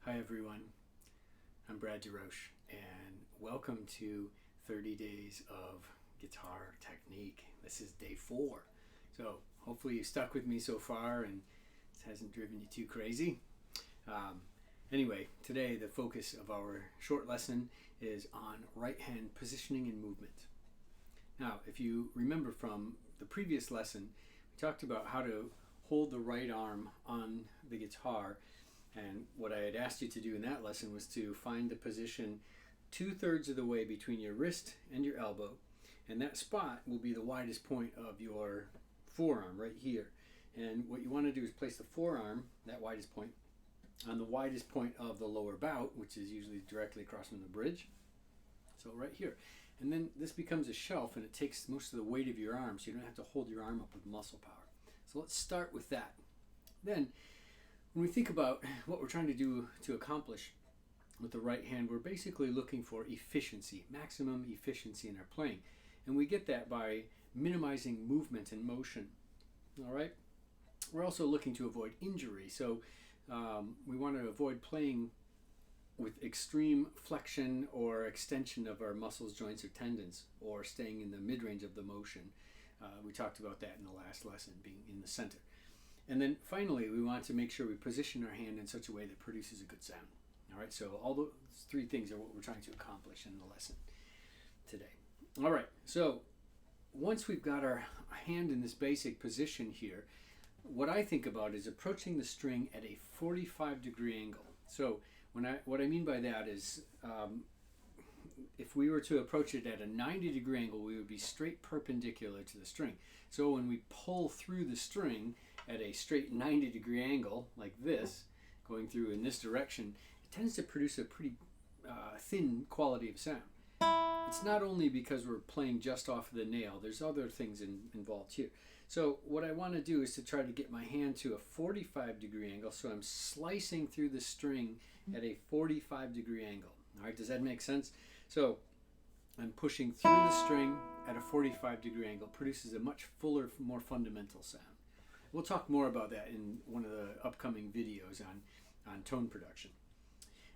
Hi everyone, I'm Brad DeRoche and welcome to 30 Days of Guitar Technique. This is day 4. So hopefully you stuck with me so far and it hasn't driven you too crazy. Anyway, today the focus of our short lesson is on right hand positioning and movement. Now, if you remember from the previous lesson, we talked about how to hold the right arm on the guitar. And what I had asked you to do in that lesson was to find the position 2/3 of the way between your wrist and your elbow. And that spot will be the widest point of your forearm right here. And what you want to do is place the forearm, that widest point, on the widest point of the lower bout, which is usually directly across from the bridge. So right here. And then this becomes a shelf and it takes most of the weight of your arm, so you don't have to hold your arm up with muscle power. So let's start with that. Then, when we think about what we're trying to do to accomplish with the right hand, we're basically looking for efficiency, maximum efficiency in our playing. And we get that by minimizing movement and motion. All right? We're also looking to avoid injury. So we want to avoid playing with extreme flexion or extension of our muscles, joints, or tendons, or staying in the mid-range of the motion. We talked about that in the last lesson, being in the center. And then finally, we want to make sure we position our hand in such a way that produces a good sound. All right, so all those 3 things are what we're trying to accomplish in the lesson today. All right, so once we've got our hand in this basic position here, what I think about is approaching the string at a 45-degree angle. So what I mean by that is if we were to approach it at a 90-degree angle, we would be straight perpendicular to the string. So when we pull through the string at a straight 90-degree angle, like this, going through in this direction, it tends to produce a pretty thin quality of sound. It's not only because we're playing just off the nail, there's other things involved here. So what I want to do is to try to get my hand to a 45-degree angle, so I'm slicing through the string at a 45-degree angle. All right, does that make sense? So I'm pushing through the string at a 45-degree angle, produces a much fuller, more fundamental sound. We'll talk more about that in one of the upcoming videos on tone production.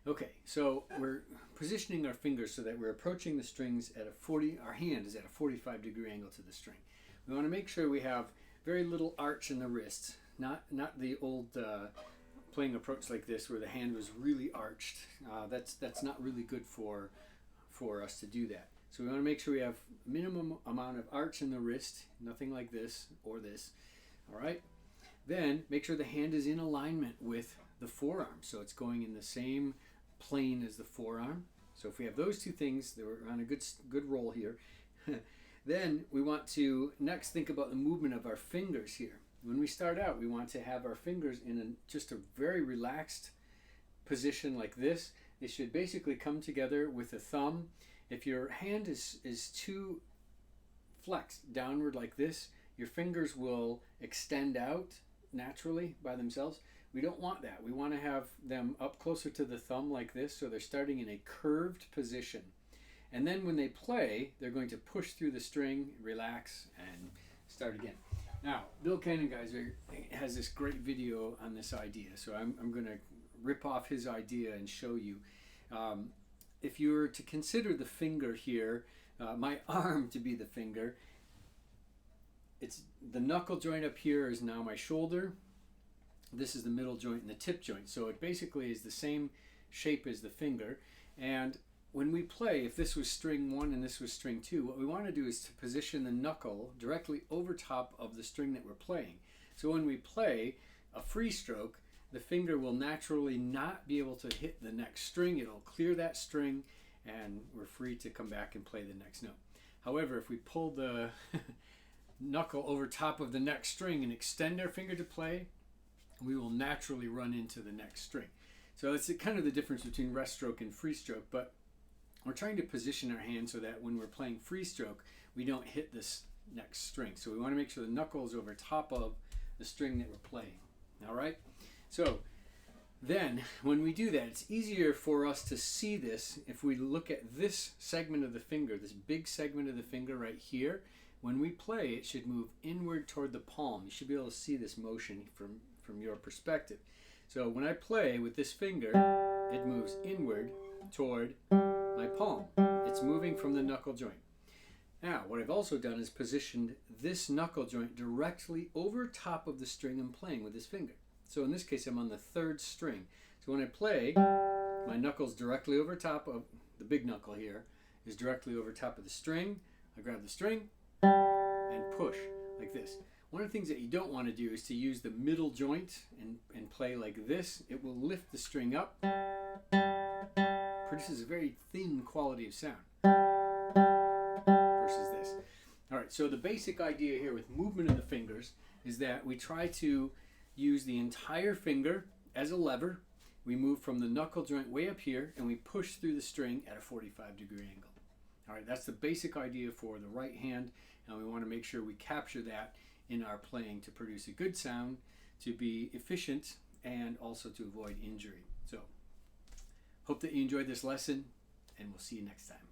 Okay, so we're positioning our fingers so that we're approaching the strings at our hand is at a 45-degree angle to the string. We want to make sure we have very little arch in the wrist, not the old playing approach like this where the hand was really arched. That's not really good for us to do that. So we want to make sure we have minimum amount of arch in the wrist, nothing like this or this. All right. Then make sure the hand is in alignment with the forearm, so it's going in the same plane as the forearm. So if we have those 2 things, we're on a good roll here. Then we want to next think about the movement of our fingers here. When we start out, we want to have our fingers in just a very relaxed position like this. They should basically come together with the thumb. If your hand is too flexed downward like this, your fingers will extend out naturally by themselves. We don't want that. We want to have them up closer to the thumb like this, so they're starting in a curved position. And then when they play, they're going to push through the string, relax, and start again. Now, Bill Kanengeiser has this great video on this idea, so I'm going to rip off his idea and show you. If you were to consider the finger here, my arm to be the finger, it's the knuckle joint up here is now my shoulder. This is the middle joint and the tip joint. So it basically is the same shape as the finger. And when we play, if this was string 1 and this was string 2, what we want to do is to position the knuckle directly over top of the string that we're playing. So when we play a free stroke, the finger will naturally not be able to hit the next string. It'll clear that string and we're free to come back and play the next note. However, if we pull the knuckle over top of the next string and extend our finger to play, we will naturally run into the next string. So it's kind of the difference between rest stroke and free stroke, but we're trying to position our hand so that when we're playing free stroke, we don't hit this next string. So we want to make sure the knuckle is over top of the string that we're playing. All right? So then when we do that, it's easier for us to see this if we look at this segment of the finger, this big segment of the finger right here. When we play, it should move inward toward the palm. You should be able to see this motion from your perspective. So when I play with this finger, it moves inward toward my palm. It's moving from the knuckle joint. Now, what I've also done is positioned this knuckle joint directly over top of the string I'm playing with this finger. So in this case, I'm on the 3rd string. So when I play, my knuckle's directly over top of the big knuckle here, is directly over top of the string. I grab the string and push like this. One of the things that you don't want to do is to use the middle joint and play like this. It will lift the string up, produces a very thin quality of sound versus this. All right, so the basic idea here with movement of the fingers is that we try to use the entire finger as a lever. We move from the knuckle joint way up here and we push through the string at a 45-degree angle. All right, that's the basic idea for the right hand, and we want to make sure we capture that in our playing to produce a good sound, to be efficient, and also to avoid injury. So, hope that you enjoyed this lesson, and we'll see you next time.